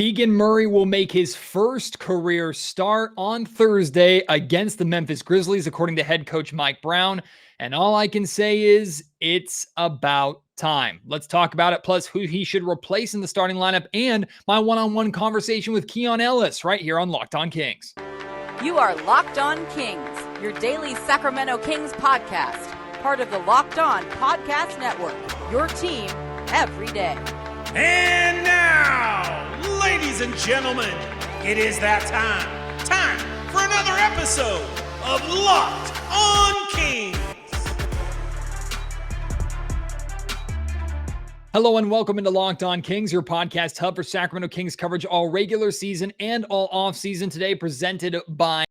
Keegan Murray will make his first career start on Thursday against the Memphis Grizzlies, according to head coach Mike Brown. And all I can say is it's about time. Let's talk about it, plus who he should replace in the starting lineup and my one-on-one conversation with Keon Ellis right here on Locked On Kings. You are Locked On Kings, your daily Sacramento Kings podcast, part of the Locked On Podcast Network, your team every day. And now, ladies and gentlemen, it is that time. Time for another episode of Locked On Kings. Hello and welcome into Locked On Kings, your podcast hub for Sacramento Kings coverage all regular season and all off season. Today presented by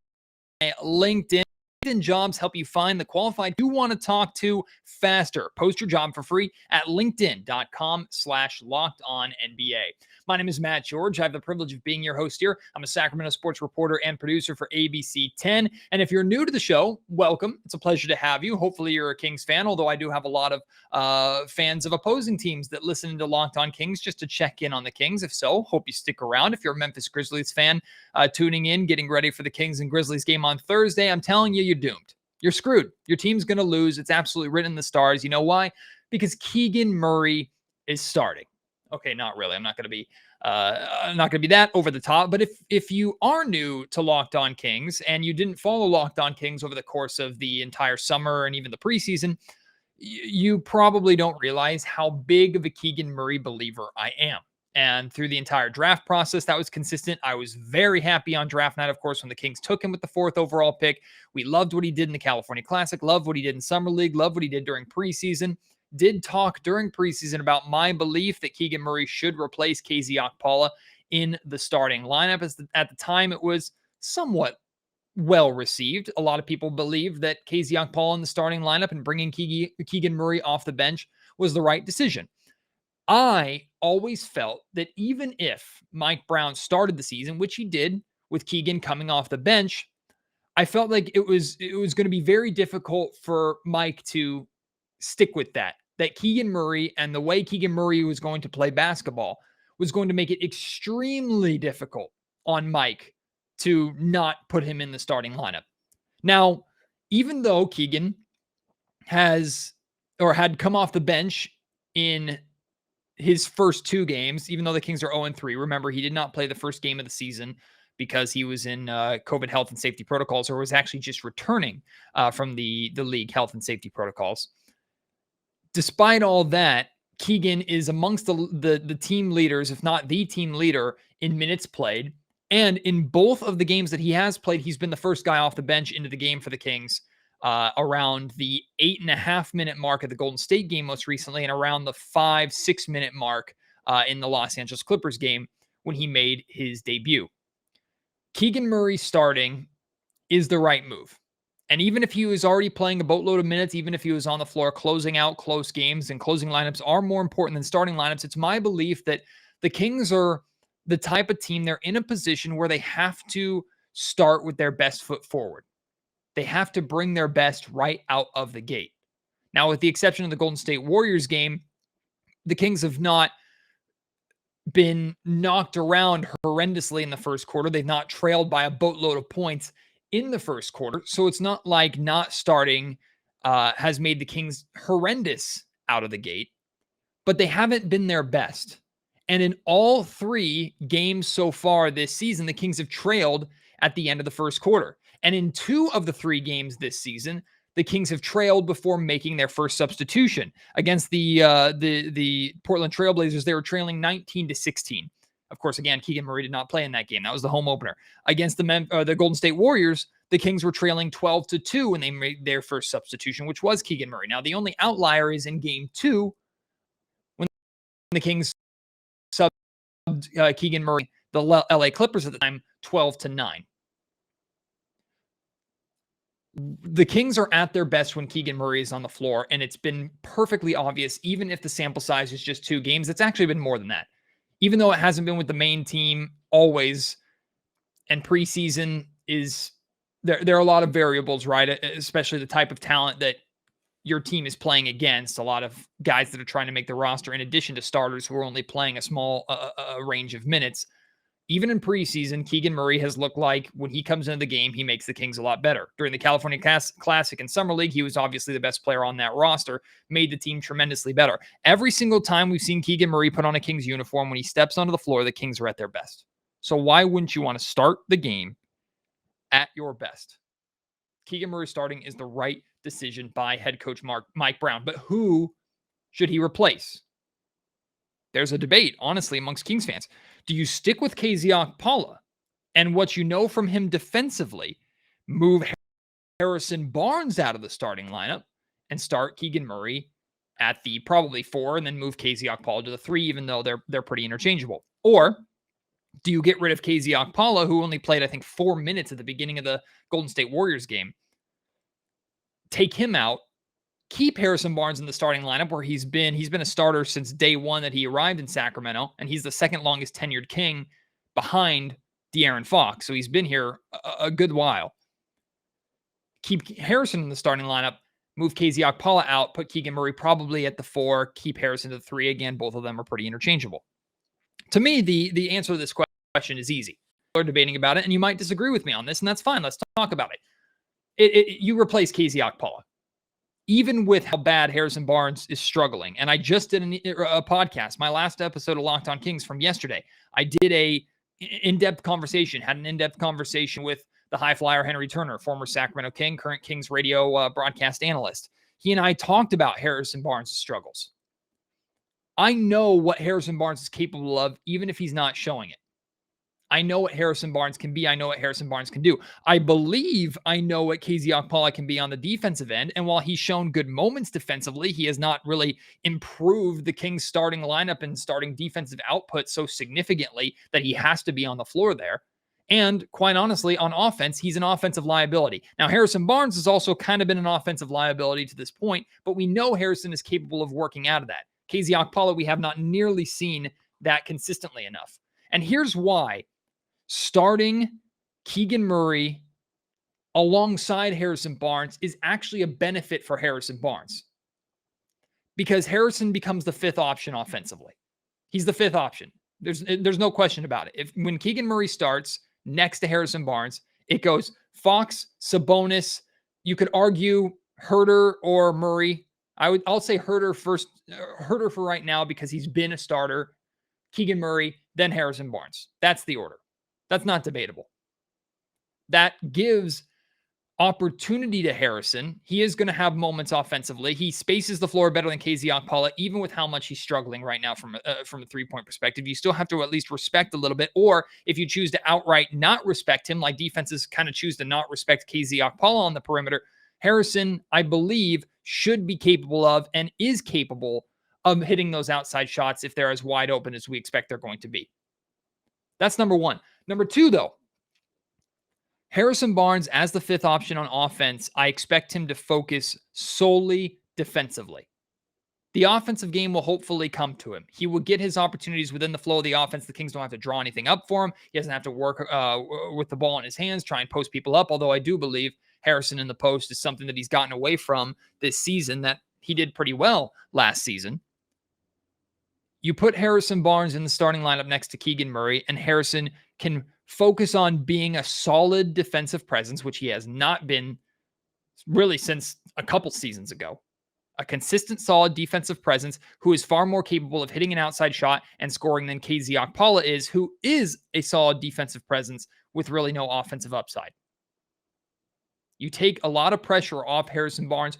LinkedIn. LinkedIn Jobs help you find the qualified you want to talk to faster. Post your job for free at linkedin.com/lockedonnba. My name is Matt George. I have the privilege of being your host here. I'm a Sacramento sports reporter and producer for ABC 10. And if you're new to the show, welcome. It's a pleasure to have you. Hopefully you're a Kings fan, although I do have a lot of fans of opposing teams that listen to Locked On Kings just to check in on the Kings. If so, hope you stick around. If you're a Memphis Grizzlies fan tuning in, getting ready for the Kings and Grizzlies game on Thursday, I'm telling you, you're doomed. You're screwed. Your team's going to lose. It's absolutely written in the stars. You know why? Because Keegan Murray is starting. Okay, not really. I'm not going to be that over the top. But if you are new to Locked On Kings and you didn't follow Locked On Kings over the course of the entire summer and even the preseason, you probably don't realize how big of a Keegan Murray believer I am. And through the entire draft process, that was consistent. I was very happy on draft night, of course, when the Kings took him with the 4th overall pick. We loved what he did in the California Classic, loved what he did in Summer League, loved what he did during preseason. Did talk during preseason about my belief that Keegan Murray should replace KZ Okpala in the starting lineup. At the time, it was somewhat well received. A lot of people believed that KZ Okpala in the starting lineup and bringing Keegan Murray off the bench was the right decision. I always felt that even if Mike Brown started the season, which he did with Keegan coming off the bench, I felt like it was going to be very difficult for Mike to stick with that Keegan Murray and the way Keegan Murray was going to play basketball was going to make it extremely difficult on Mike to not put him in the starting lineup. Now, even though Keegan had come off the bench in his first 2 games, even though the Kings are 0-3, remember, he did not play the first game of the season because he was in COVID health and safety protocols, or was actually just returning from the league health and safety protocols. Despite all that, Keegan is amongst the team leaders, if not the team leader, in minutes played. And in both of the games that he has played, he's been the first guy off the bench into the game for the Kings around the 8.5 minute mark of the Golden State game most recently, and around the 5-6 minute mark in the Los Angeles Clippers game when he made his debut. Keegan Murray starting is the right move. And even if he was already playing a boatload of minutes, even if he was on the floor closing out close games, and closing lineups are more important than starting lineups, it's my belief that the Kings are the type of team, they're in a position where they have to start with their best foot forward. They have to bring their best right out of the gate. Now, with the exception of the Golden State Warriors game, the Kings have not been knocked around horrendously in the first quarter. They've not trailed by a boatload of points in the first quarter. So it's not like not starting has made the Kings horrendous out of the gate, but they haven't been their best. And in all 3 games so far this season, the Kings have trailed at the end of the first quarter. And in 2 of the 3 games this season, the Kings have trailed before making their first substitution. Against the Portland Trailblazers, they were trailing 19-16. Of course, again, Keegan Murray did not play in that game. That was the home opener. Against the Golden State Warriors, the Kings were trailing 12-2 when they made their first substitution, which was Keegan Murray. Now, the only outlier is in Game 2 when the Kings subbed Keegan Murray, the LA Clippers at the time, 12-9. The Kings are at their best when Keegan Murray is on the floor, and it's been perfectly obvious, even if the sample size is just 2 games. It's actually been more than that. Even though it hasn't been with the main team always, and preseason is there are a lot of variables, right? Especially the type of talent that your team is playing against. A lot of guys that are trying to make the roster, in addition to starters who are only playing a small range of minutes. Even in preseason, Keegan Murray has looked like when he comes into the game, he makes the Kings a lot better. During the California Classic and Summer League, he was obviously the best player on that roster, made the team tremendously better. Every single time we've seen Keegan Murray put on a Kings uniform, when he steps onto the floor, the Kings are at their best. So why wouldn't you want to start the game at your best? Keegan Murray starting is the right decision by head coach Mike Brown. But who should he replace? There's a debate, honestly, amongst Kings fans. Do you stick with KZ Okpala and what you know from him defensively, move Harrison Barnes out of the starting lineup and start Keegan Murray at the probably 4 and then move KZ Okpala to the 3, even though they're pretty interchangeable? Or do you get rid of KZ Okpala, who only played, I think, 4 minutes at the beginning of the Golden State Warriors game, take him out, keep Harrison Barnes in the starting lineup where he's been a starter since day one that he arrived in Sacramento, and he's the second longest tenured King behind De'Aaron Fox. So he's been here a good while. Keep Harrison in the starting lineup, move KZ Okpala out, put Keegan Murray probably at the 4, keep Harrison to the 3. Again, both of them are pretty interchangeable. To me, the answer to this question is easy. We're debating about it, and you might disagree with me on this, and that's fine. Let's talk about it. You replace KZ Okpala. Even with how bad Harrison Barnes is struggling. And I just did a podcast, my last episode of Locked On Kings from yesterday. I did had an in-depth conversation with the high flyer Henry Turner, former Sacramento King, current Kings radio broadcast analyst. He and I talked about Harrison Barnes' struggles. I know what Harrison Barnes is capable of, even if he's not showing it. I know what Harrison Barnes can be. I know what Harrison Barnes can do. I believe I know what KZ Okpala can be on the defensive end. And while he's shown good moments defensively, he has not really improved the Kings starting lineup and starting defensive output so significantly that he has to be on the floor there. And quite honestly, on offense, he's an offensive liability. Now, Harrison Barnes has also kind of been an offensive liability to this point, but we know Harrison is capable of working out of that. KZ Okpala, we have not nearly seen that consistently enough. And here's why. Starting Keegan Murray alongside Harrison Barnes is actually a benefit for Harrison Barnes because Harrison becomes the 5th option offensively. He's the 5th option. There's no question about it. When Keegan Murray starts next to Harrison Barnes, it goes Fox, Sabonis. You could argue Huerter or Murray. I'll say Huerter first. Huerter for right now because he's been a starter. Keegan Murray, then Harrison Barnes. That's the order. That's not debatable. That gives opportunity to Harrison. He is going to have moments offensively. He spaces the floor better than KZ Okpala, even with how much he's struggling right now from a three-point perspective. You still have to at least respect a little bit. Or if you choose to outright not respect him, like defenses kind of choose to not respect KZ Okpala on the perimeter, Harrison, I believe, should be capable of and is capable of hitting those outside shots if they're as wide open as we expect they're going to be. That's number one. Number two, though, Harrison Barnes as the 5th option on offense, I expect him to focus solely defensively. The offensive game will hopefully come to him. He will get his opportunities within the flow of the offense. The Kings don't have to draw anything up for him. He doesn't have to work with the ball in his hands, try and post people up, although I do believe Harrison in the post is something that he's gotten away from this season that he did pretty well last season. You put Harrison Barnes in the starting lineup next to Keegan Murray, and Harrison can focus on being a solid defensive presence, which he has not been really since a couple seasons ago. A consistent, solid defensive presence who is far more capable of hitting an outside shot and scoring than KZ Okpala is, who is a solid defensive presence with really no offensive upside. You take a lot of pressure off Harrison Barnes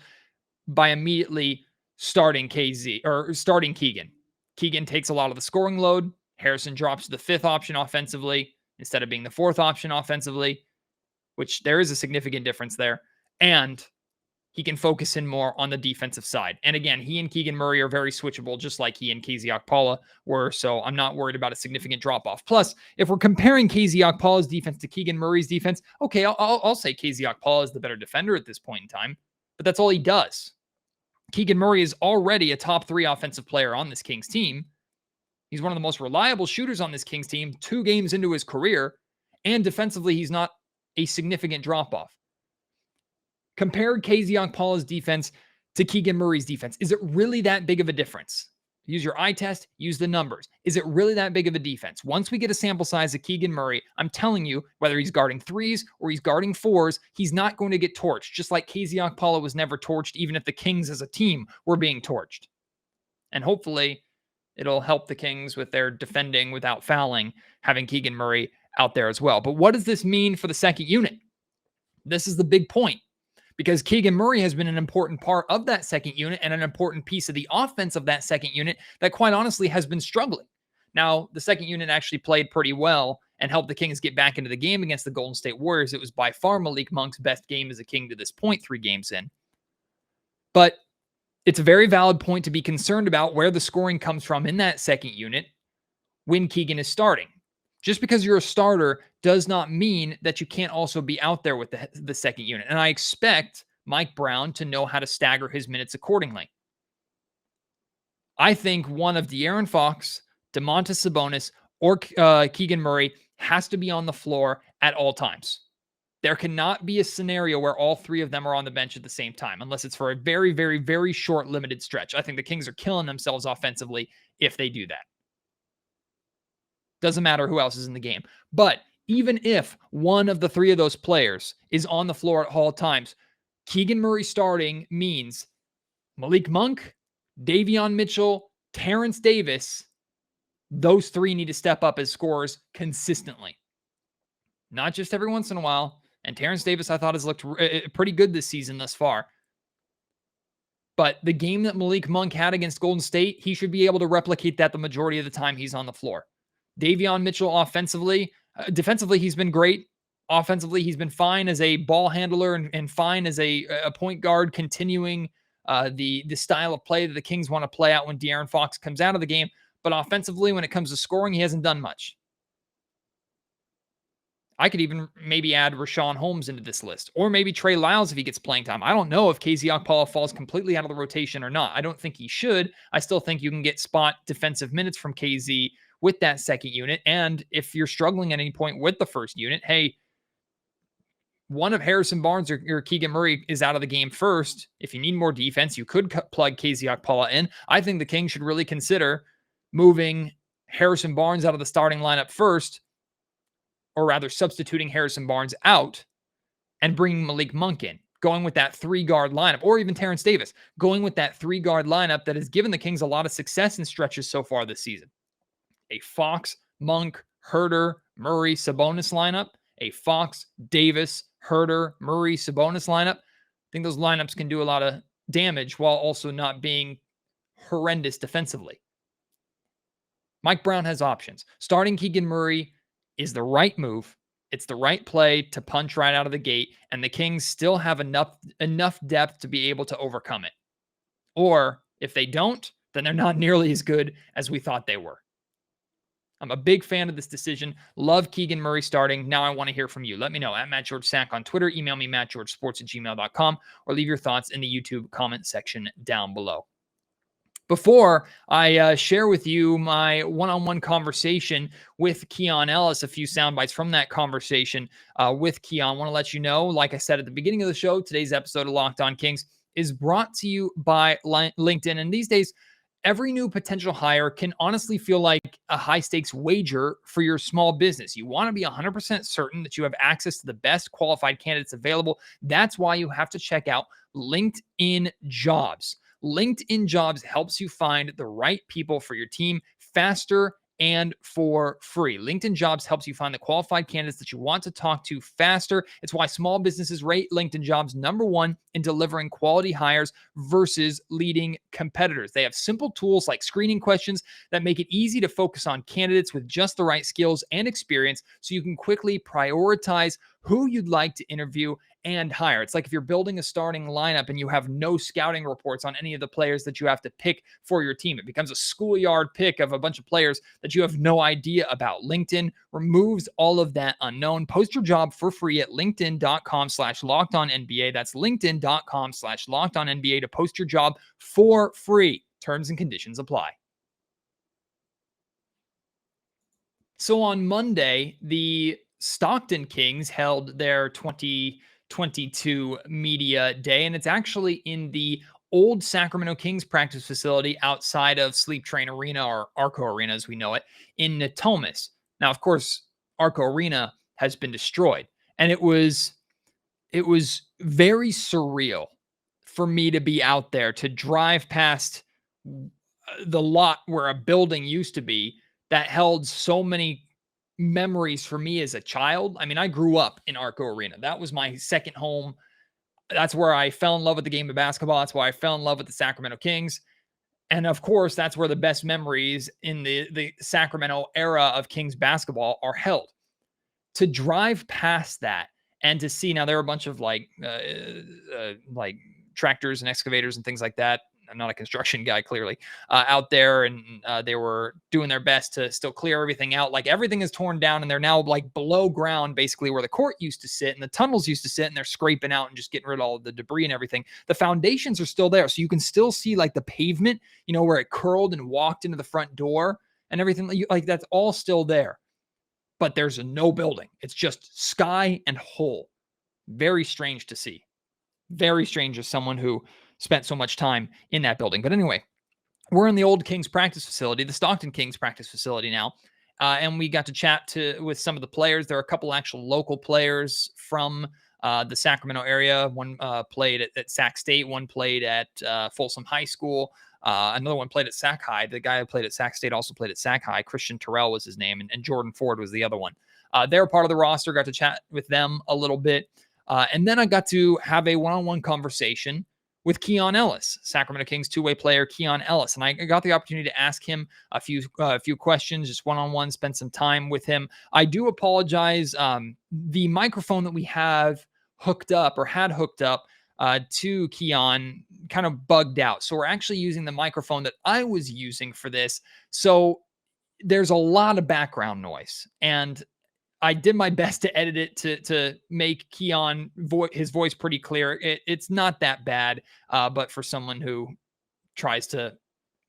by immediately starting Keegan. Keegan takes a lot of the scoring load. Harrison drops to the 5th option offensively instead of being the 4th option offensively, which there is a significant difference there. And he can focus in more on the defensive side. And again, he and Keegan Murray are very switchable, just like he and KZ Okpala were. So I'm not worried about a significant drop-off. Plus, if we're comparing KZ Okpala's defense to Keegan Murray's defense, okay, I'll say KZ Okpala is the better defender at this point in time, but that's all he does. Keegan Murray is already a top 3 offensive player on this Kings team. He's one of the most reliable shooters on this Kings team 2 games into his career. And defensively, he's not a significant drop-off. Compare KZ Okpala's defense to Keegan Murray's defense. Is it really that big of a difference? Use your eye test, use the numbers. Is it really that big of a defense? Once we get a sample size of Keegan Murray, I'm telling you, whether he's guarding threes or he's guarding fours, he's not going to get torched, just like KZ Okpala was never torched, even if the Kings as a team were being torched. And hopefully it'll help the Kings with their defending without fouling, having Keegan Murray out there as well. But what does this mean for the second unit? This is the big point, because Keegan Murray has been an important part of that second unit and an important piece of the offense of that second unit that quite honestly has been struggling. Now, the second unit actually played pretty well and helped the Kings get back into the game against the Golden State Warriors. It was by far Malik Monk's best game as a King to this point, 3 games in. But it's a very valid point to be concerned about where the scoring comes from in that second unit when Keegan is starting. Just because you're a starter does not mean that you can't also be out there with the second unit. And I expect Mike Brown to know how to stagger his minutes accordingly. I think one of De'Aaron Fox, Domantas Sabonis, or Keegan Murray has to be on the floor at all times. There cannot be a scenario where all 3 of them are on the bench at the same time, unless it's for a very, very, very short, limited stretch. I think the Kings are killing themselves offensively if they do that. Doesn't matter who else is in the game. But even if one of the 3 of those players is on the floor at all times, Keegan Murray starting means Malik Monk, Davion Mitchell, Terrence Davis, those 3 need to step up as scorers consistently. Not just every once in a while. And Terrence Davis, I thought, has looked pretty good this season thus far. But the game that Malik Monk had against Golden State, he should be able to replicate that the majority of the time he's on the floor. Davion Mitchell offensively, defensively, he's been great. Offensively, he's been fine as a ball handler and fine as a point guard, continuing the style of play that the Kings want to play out when De'Aaron Fox comes out of the game. But offensively, when it comes to scoring, he hasn't done much. I could even maybe add Rashawn Holmes into this list, or maybe Trey Lyles if he gets playing time. I don't know if KZ Okpala falls completely out of the rotation or not. I don't think he should. I still think you can get spot defensive minutes from KZ with that second unit. And if you're struggling at any point with the first unit, hey, one of Harrison Barnes or Keegan Murray is out of the game first. If you need more defense, you could plug KZ Okpala in. I think the Kings should really consider moving Harrison Barnes out of the starting lineup first, or rather substituting Harrison Barnes out and bringing Malik Monk in, going with that 3-guard lineup, or even Terrence Davis, going with that 3-guard lineup that has given the Kings a lot of success in stretches so far this season. A Fox, Monk, Huerter, Murray, Sabonis lineup, a Fox, Davis, Huerter, Murray, Sabonis lineup. I think those lineups can do a lot of damage while also not being horrendous defensively. Mike Brown has options. Starting Keegan Murray is the right move. It's the right play to punch right out of the gate, and the Kings still have enough depth to be able to overcome it. Or if they don't, then they're not nearly as good as we thought they were. I'm a big fan of this decision. Love Keegan Murray starting. Now I want to hear from you. Let me know at MattGeorgeSack on Twitter. Email me, mattgeorgesports@gmail.com, or leave your thoughts in the YouTube comment section down below. Before I share with you my one-on-one conversation with Keon Ellis, a few sound bites from that conversation with Keon, I want to let you know, like I said at the beginning of the show, today's episode of Locked On Kings is brought to you by LinkedIn. And these days, every new potential hire can honestly feel like a high-stakes wager for your small business. You want to be 100% certain that you have access to the best qualified candidates available. That's why you have to check out LinkedIn Jobs. LinkedIn Jobs helps you find the right people for your team faster and for free. LinkedIn Jobs helps you find the qualified candidates that you want to talk to faster. It's why small businesses rate LinkedIn Jobs #1 in delivering quality hires versus leading competitors. They have simple tools like screening questions that make it easy to focus on candidates with just the right skills and experience, so you can quickly prioritize who you'd like to interview and hire. It's like if you're building a starting lineup and you have no scouting reports on any of the players that you have to pick for your team. It becomes a schoolyard pick of a bunch of players that you have no idea about. LinkedIn removes all of that unknown. Post your job for free at linkedin.com/lockedonnba. That's linkedin.com/lockedonnba to post your job for free. Terms and conditions apply. So on Monday, the Stockton Kings held their 2022 media day, and it's actually in the old Sacramento Kings practice facility outside of Sleep Train Arena, or Arco Arena as we know it, in Natomas. Now, of course, Arco Arena has been destroyed, and it was very surreal for me to be out there, to drive past the lot where a building used to be that held so many memories for me as a child. I mean, I grew up in Arco Arena. That was my second home. That's where I fell in love with the game of basketball. That's why I fell in love with the Sacramento Kings. And of course, that's where the best memories in the Sacramento era of Kings basketball are held. To drive past that and to see, now there are a bunch of like tractors and excavators and things like that. I'm not a construction guy, clearly, out there, and they were doing their best to still clear everything out. Like, everything is torn down, and they're now like below ground, basically where the court used to sit and the tunnels used to sit, and they're scraping out and just getting rid of all of the debris and everything. The foundations are still there, so you can still see like the pavement, where it curled and walked into the front door and everything. Like, that's all still there, but there's no building. It's just sky and hole. Very strange to see. Very strange as someone who spent so much time in that building. But anyway, we're in the old Kings practice facility, the Stockton Kings practice facility now. And we got to chat with some of the players. There are a couple actual local players from the Sacramento area. One played at Sac State. One played at Folsom High School. Another one played at Sac High. The guy who played at Sac State also played at Sac High. Christian Terrell was his name, and Jordan Ford was the other one. They're part of the roster. Got to chat with them a little bit. And then I got to have a one-on-one conversation with Keon Ellis, Sacramento Kings two-way player Keon Ellis. And I got the opportunity to ask him a few questions, just one-on-one, spend some time with him. I do apologize. The microphone that we have hooked up, or had hooked up to Keon, kind of bugged out. So we're actually using the microphone that I was using for this. So there's a lot of background noise, and I did my best to edit it to make Keon his voice pretty clear. It's not that bad, but for someone who tries to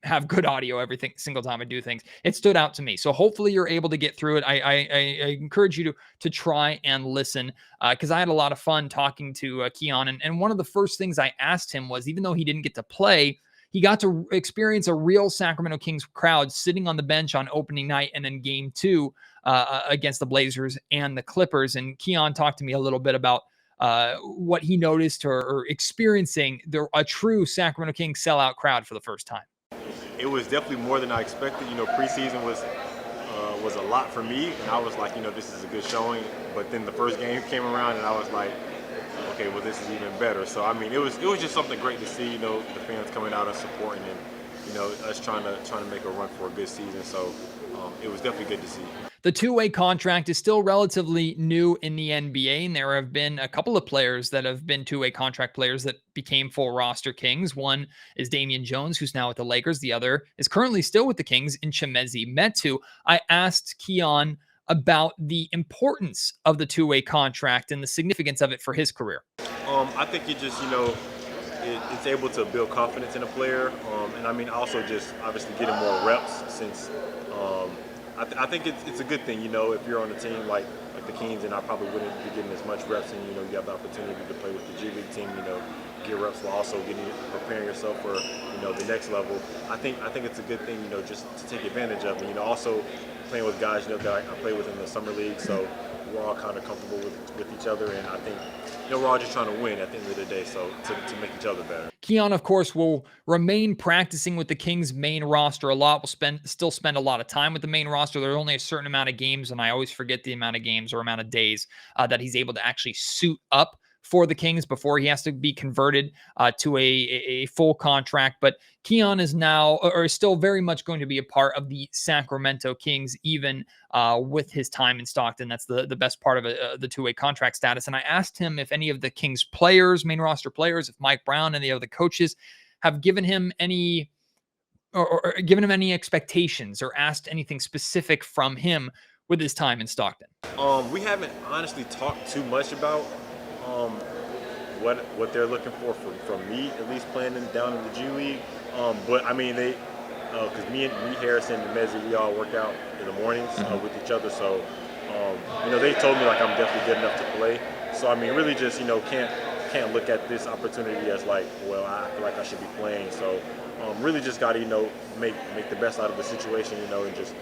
have good audio every single time I do things, it stood out to me. So hopefully you're able to get through it. I encourage you to try and listen, because I had a lot of fun talking to Keon. And one of the first things I asked him was, even though he didn't get to play, he got to experience a real Sacramento Kings crowd sitting on the bench on opening night, and then game 2 against the Blazers and the Clippers. And Keon talked to me a little bit about what he noticed or experiencing a true Sacramento Kings sellout crowd for the first time. It was definitely more than I expected. Preseason was a lot for me, and I was like, this is a good showing. But then the first game came around, and I was like, okay, well, this is even better. So I mean, it was just something great to see. The fans coming out and supporting, and us trying to make a run for a good season. So it was definitely good to see. The two-way contract is still relatively new in the NBA, and there have been a couple of players that have been two-way contract players that became full roster Kings. One is Damian Jones, who's now with the Lakers. The other is currently still with the Kings in Chimezie Metu. I asked Keon about the importance of the two-way contract and the significance of it for his career. I think it just, it's able to build confidence in a player. And I mean, also just obviously getting more reps, since I think it's a good thing, if you're on a team like the Kings, and I probably wouldn't be getting as much reps, and, you have the opportunity to play with the G League team, get reps while also preparing yourself for, the next level. I think it's a good thing, just to take advantage of, and, also playing with guys, that I play with in the summer league, so we're all kind of comfortable with each other, and I think, we're all just trying to win at the end of the day, so to make each other better. Keon, of course, will remain practicing with the Kings main roster a lot. Will still spend a lot of time with the main roster. There's only a certain amount of games, and I always forget the amount of games or amount of days that he's able to actually suit up for the Kings before he has to be converted to a full contract. But Keon is now, or is still very much going to be a part of the Sacramento Kings, even with his time in Stockton. That's the best part of the two-way contract status. And I asked him if any of the Kings players, main roster players, if Mike Brown and the other coaches have given him any or given him any expectations or asked anything specific from him with his time in Stockton. We haven't honestly talked too much about what they're looking for from me, at least playing down in the G League. But I mean, they because me, Harrison, and Mezzi, we all work out in the mornings with each other. So they told me like I'm definitely good enough to play. So I mean, really just can't can't look at this opportunity as like, well, I feel like I should be playing. So really just got to, make the best out of the situation, and just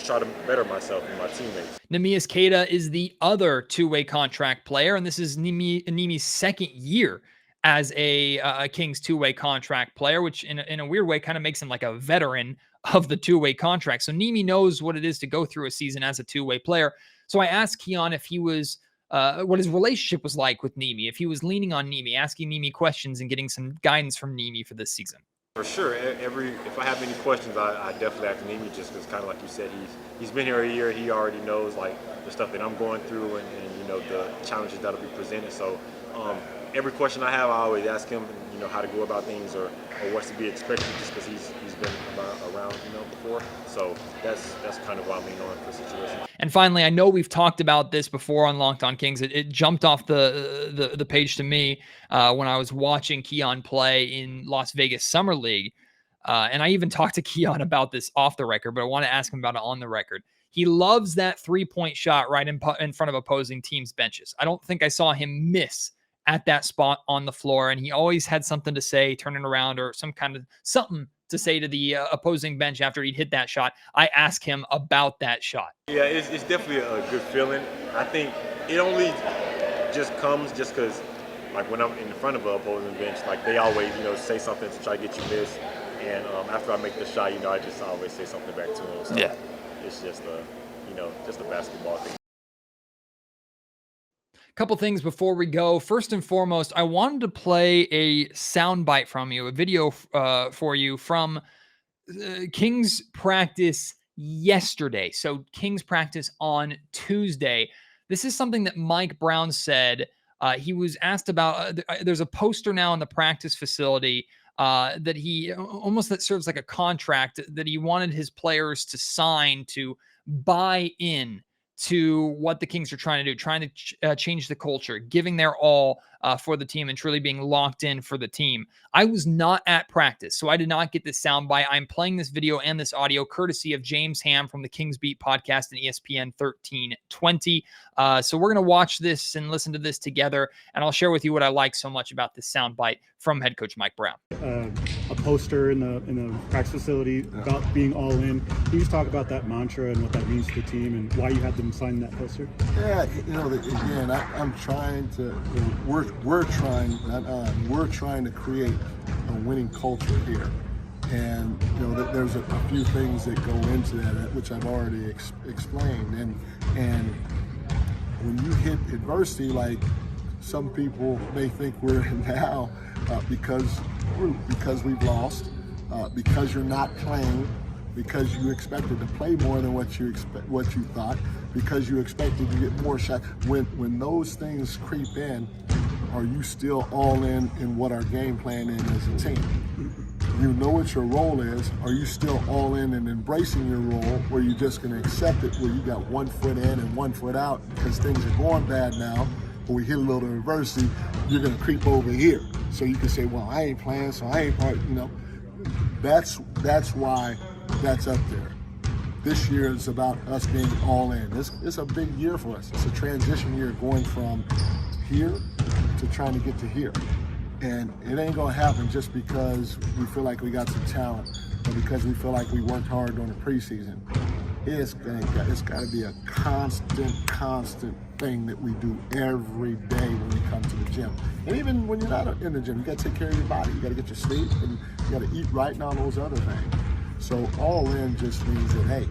try to better myself and my teammates. Neemias Queta is the other two-way contract player, and this is Neemi's second year as a Kings two-way contract player, which in a weird way kind of makes him like a veteran of the two-way contract. So Neemi knows what it is to go through a season as a two-way player. So I asked Keon if he was what his relationship was like with Neemi, if he was leaning on Neemi, asking Neemi questions and getting some guidance from Neemi for this season. For sure. If I have any questions, I definitely ask Neemi, just because, kind of like you said, he's been here a year. He already knows like the stuff that I'm going through and the challenges that'll be presented. So every question I have, I always ask him, how to go about things or what's to be expected, just because he's been around before. So that's kind of why I'm leaning on for the situation. And finally, I know we've talked about this before on Locked On Kings. It jumped off the page to me when I was watching Keon play in Las Vegas Summer League. And I even talked to Keon about this off the record, but I want to ask him about it on the record. He loves that three-point shot right in front of opposing teams' benches. I don't think I saw him miss at that spot on the floor, and he always had something to say, turning around, or something to say to the opposing bench after he'd hit that shot. I asked him about that shot. Yeah, it's definitely a good feeling. I think it only just comes just because, like, when I'm in front of an opposing bench, like, they always, say something to try to get you missed. And after I make the shot, I just always say something back to them. So yeah, it's just a basketball thing. Couple things before we go. First and foremost, I wanted to play a soundbite from you, a video for you from Kings practice yesterday. So Kings practice on Tuesday. This is something that Mike Brown said. He was asked about, there's a poster now in the practice facility that he almost that serves like a contract that he wanted his players to sign to buy in to what the Kings are trying to do, trying to change the culture, giving their all for the team and truly being locked in for the team. I was not at practice, so I did not get this soundbite. I'm playing this video and this audio courtesy of James Ham from the Kings Beat podcast and ESPN 1320. So we're going to watch this and listen to this together, and I'll share with you what I like so much about this soundbite from head coach Mike Brown. A poster in the practice facility about being all in. Can you just talk about that mantra and what that means to the team and why you had them sign that poster? Yeah, again, I'm trying to. We're trying to create a winning culture here, and there's a few things that go into that, which I've already explained. And when you hit adversity, like some people may think we're in now, because we've lost, because you're not playing, because you expected to play more than what you thought, because you expected to get more shots. When those things creep in, are you still all in what our game plan is as a team? You know what your role is. Are you still all in and embracing your role, where you're just going to accept it, where you got 1 foot in and 1 foot out because things are going bad now, or we hit a little adversity, you're going to creep over here. So you can say, well, I ain't playing, so I ain't part, That's why that's up there. This year is about us being all in. It's a big year for us. It's a transition year, going from here to trying to get to here. And it ain't gonna happen just because we feel like we got some talent, or because we feel like we worked hard during the preseason. It's gotta be a constant thing that we do every day when we come to the gym. And even when you're not in the gym, you gotta take care of your body. You gotta get your sleep, and you gotta eat right, and all those other things. So all in just means that, hey,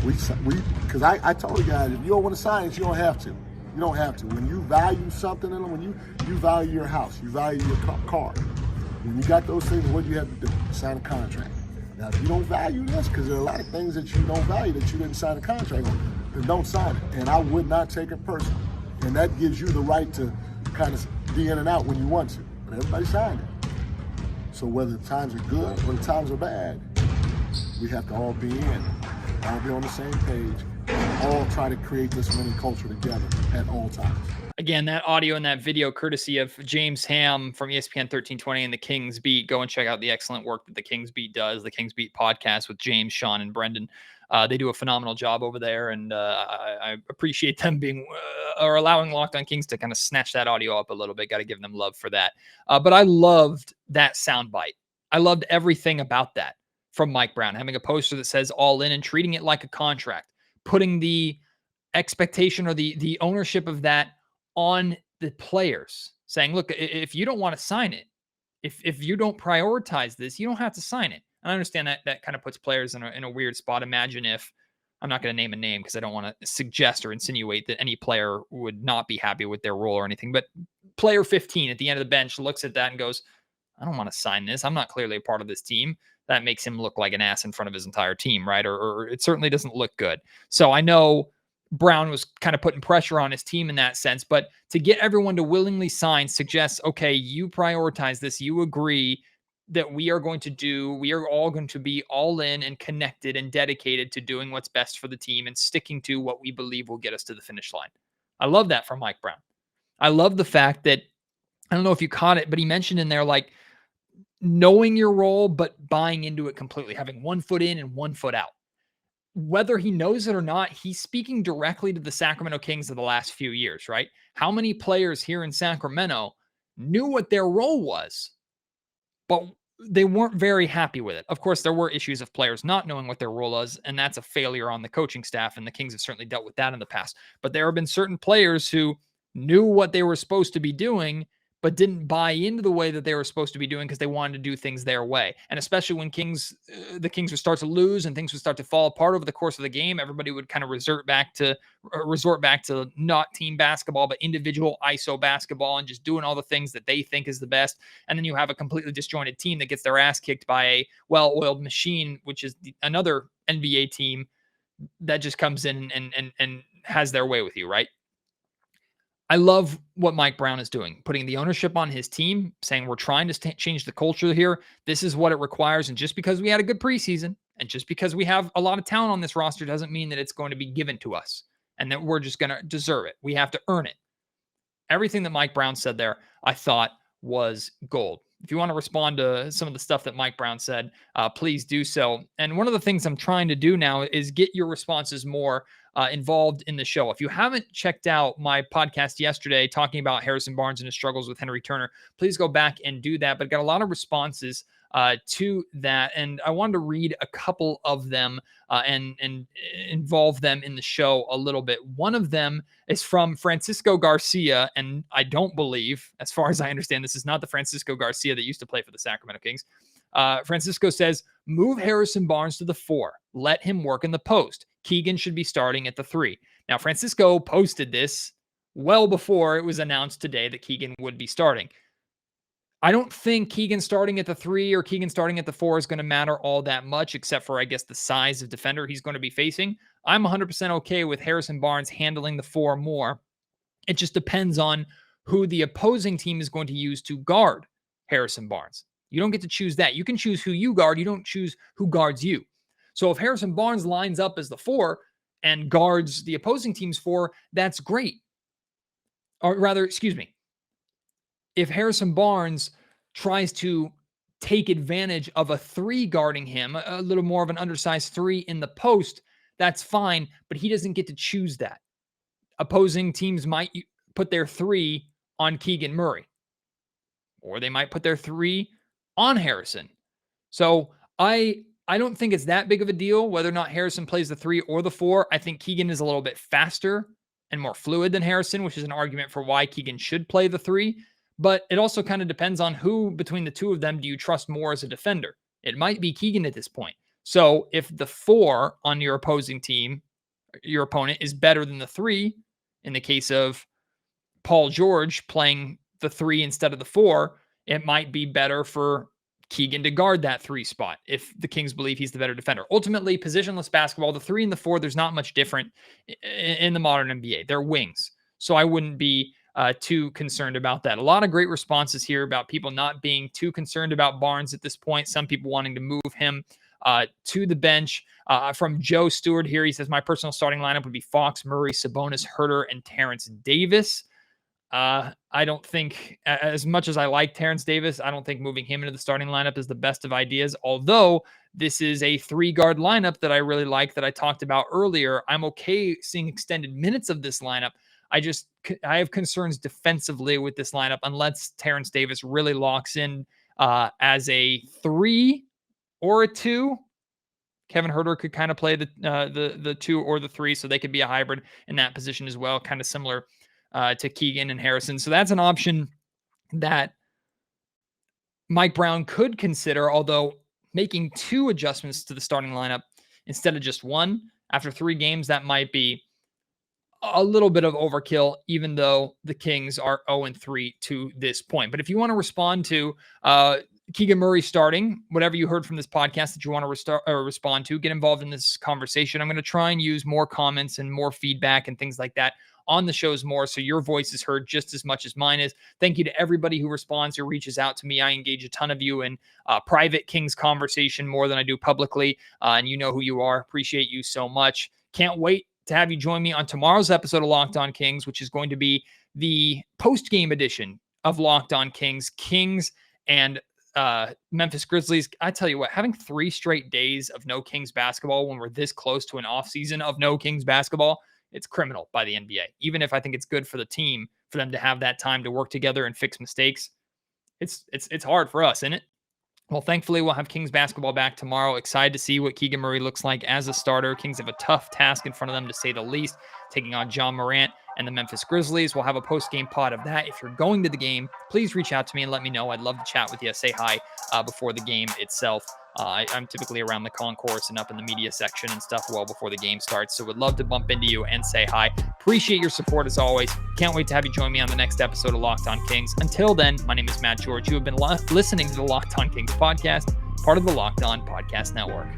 because I told you guys, if you don't want to sign it, you don't have to. You don't have to. When you value something in them, when you value your house, you value your car, when you got those things, what do you have to do? Sign a contract. Now, if you don't value this, because there are a lot of things that you don't value that you didn't sign a contract on, then don't sign it. And I would not take it personal. And that gives you the right to kind of be in and out when you want to. But everybody signed it. So whether the times are good or the times are bad, we have to all be in, all be on the same page, and all try to create this winning culture together at all times. Again, that audio and that video courtesy of James Ham from ESPN 1320 and the Kings Beat. Go and check out the excellent work that the Kings Beat does, the Kings Beat podcast with James, Sean, and Brendan. They do a phenomenal job over there, and I appreciate them being or allowing Locked On Kings to kind of snatch that audio up a little bit. Got to give them love for that. But I loved that soundbite. I loved everything about that from Mike Brown, having a poster that says all in and treating it like a contract, putting the expectation or the ownership of that on the players, saying, look, if you don't want to sign it, if you don't prioritize this, you don't have to sign it. And I understand that kind of puts players in a weird spot. Imagine if, I'm not going to name a name because I don't want to suggest or insinuate that any player would not be happy with their role or anything, but player 15 at the end of the bench looks at that and goes, I don't want to sign this. I'm not clearly a part of this team. That makes him look like an ass in front of his entire team, right? Or it certainly doesn't look good. So I know Brown was kind of putting pressure on his team in that sense, but to get everyone to willingly sign suggests, okay, you prioritize this. You agree that we are all going to be all in and connected and dedicated to doing what's best for the team and sticking to what we believe will get us to the finish line. I love that from Mike Brown. I love the fact that, I don't know if you caught it, but he mentioned in there, like, knowing your role, but buying into it completely, having 1 foot in and 1 foot out. Whether he knows it or not, he's speaking directly to the Sacramento Kings of the last few years, right? How many players here in Sacramento knew what their role was, but they weren't very happy with it? Of course, there were issues of players not knowing what their role was, and that's a failure on the coaching staff, and the Kings have certainly dealt with that in the past. But there have been certain players who knew what they were supposed to be doing, but didn't buy into the way that they were supposed to be doing because they wanted to do things their way. And especially when the Kings would start to lose and things would start to fall apart over the course of the game, everybody would kind of resort back to not team basketball, but individual ISO basketball and just doing all the things that they think is the best. And then you have a completely disjointed team that gets their ass kicked by a well-oiled machine, which is another NBA team that just comes in and has their way with you, right? I love what Mike Brown is doing, putting the ownership on his team, saying we're trying to change the culture here. This is what it requires. And just because we had a good preseason and just because we have a lot of talent on this roster doesn't mean that it's going to be given to us and that we're just going to deserve it. We have to earn it. Everything that Mike Brown said there, I thought was gold. If you want to respond to some of the stuff that Mike Brown said, please do so. And one of the things I'm trying to do now is get your responses more involved in the show. If you haven't checked out my podcast yesterday talking about Harrison Barnes and his struggles with Henry Turner, please go back and do that. But got a lot of responses to that, and I wanted to read a couple of them and involve them in the show a little bit. One of them is from Francisco Garcia, and I don't believe, as far as I understand, this is not the Francisco Garcia that used to play for the Sacramento Kings. Francisco says, move Harrison Barnes to the 4. Let him work in the post. Keegan should be starting at the 3. Now, Francisco posted this well before it was announced today that Keegan would be starting. I don't think Keegan starting at the 3 or Keegan starting at the 4 is going to matter all that much, except for, I guess, the size of defender he's going to be facing. I'm 100% okay with Harrison Barnes handling the 4 more. It just depends on who the opposing team is going to use to guard Harrison Barnes. You don't get to choose that. You can choose who you guard. You don't choose who guards you. So if Harrison Barnes lines up as the 4 and guards the opposing team's 4, that's great. Or rather, excuse me. If Harrison Barnes tries to take advantage of a 3 guarding him, a little more of an undersized 3 in the post, that's fine, but he doesn't get to choose that. Opposing teams might put their 3 on Keegan Murray, or they might put their 3 on Harrison. So I don't think it's that big of a deal whether or not Harrison plays the 3 or the 4. I think Keegan is a little bit faster and more fluid than Harrison, which is an argument for why Keegan should play the 3. But it also kind of depends on who between the two of them do you trust more as a defender. It might be Keegan at this point. So if the 4 on your opposing team, your opponent, is better than the 3, in the case of Paul George playing the 3 instead of the 4, it might be better for Keegan to guard that 3 spot if the Kings believe he's the better defender. Ultimately, positionless basketball, the 3 and the 4, there's not much different in the modern NBA. They're wings. So I wouldn't be too concerned about that. A lot of great responses here about people not being too concerned about Barnes at this point. Some people wanting to move him to the bench. From Joe Stewart here, he says, my personal starting lineup would be Fox, Murray, Sabonis, Herter, and Terrence Davis. I don't think, as much as I like Terrence Davis, I don't think moving him into the starting lineup is the best of ideas. Although this is a 3-guard lineup that I really like that I talked about earlier. I'm okay seeing extended minutes of this lineup. I have concerns defensively with this lineup unless Terrence Davis really locks in as a 3 or a 2. Kevin Huerter could kind of play the 2 or the 3, so they could be a hybrid in that position as well, kind of similar to Keegan and Harrison. So that's an option that Mike Brown could consider, although making 2 adjustments to the starting lineup instead of just 1 after 3 games, that might be a little bit of overkill, even though the Kings are 0-3 to this point. But if you want to respond to Keegan Murray starting, whatever you heard from this podcast that you want to respond to, get involved in this conversation. I'm going to try and use more comments and more feedback and things like that on the shows more, so your voice is heard just as much as mine is. Thank you to everybody who responds or reaches out to me. I engage a ton of you in private Kings conversation more than I do publicly, and you know who you are. Appreciate you so much. Can't wait to have you join me on tomorrow's episode of Locked On Kings, which is going to be the post-game edition of Locked On Kings. Kings and Memphis Grizzlies. I tell you what, having 3 straight days of no Kings basketball when we're this close to an offseason of no Kings basketball, it's criminal by the NBA. Even if I think it's good for the team for them to have that time to work together and fix mistakes, it's hard for us, isn't it? Well, thankfully, we'll have Kings basketball back tomorrow. Excited to see what Keegan Murray looks like as a starter. Kings have a tough task in front of them, to say the least, taking on John Morant and the Memphis Grizzlies. We'll have a post-game pod of that. If you're going to the game, please reach out to me and let me know. I'd love to chat with you, say hi before the game itself. I'm typically around the concourse and up in the media section and stuff well before the game starts, so would love to bump into you and say hi. Appreciate your support as always. Can't wait to have you join me on the next episode of Locked On Kings. Until then, my name is Matt George. You have been listening to the Locked On Kings podcast, part of the Locked On Podcast Network.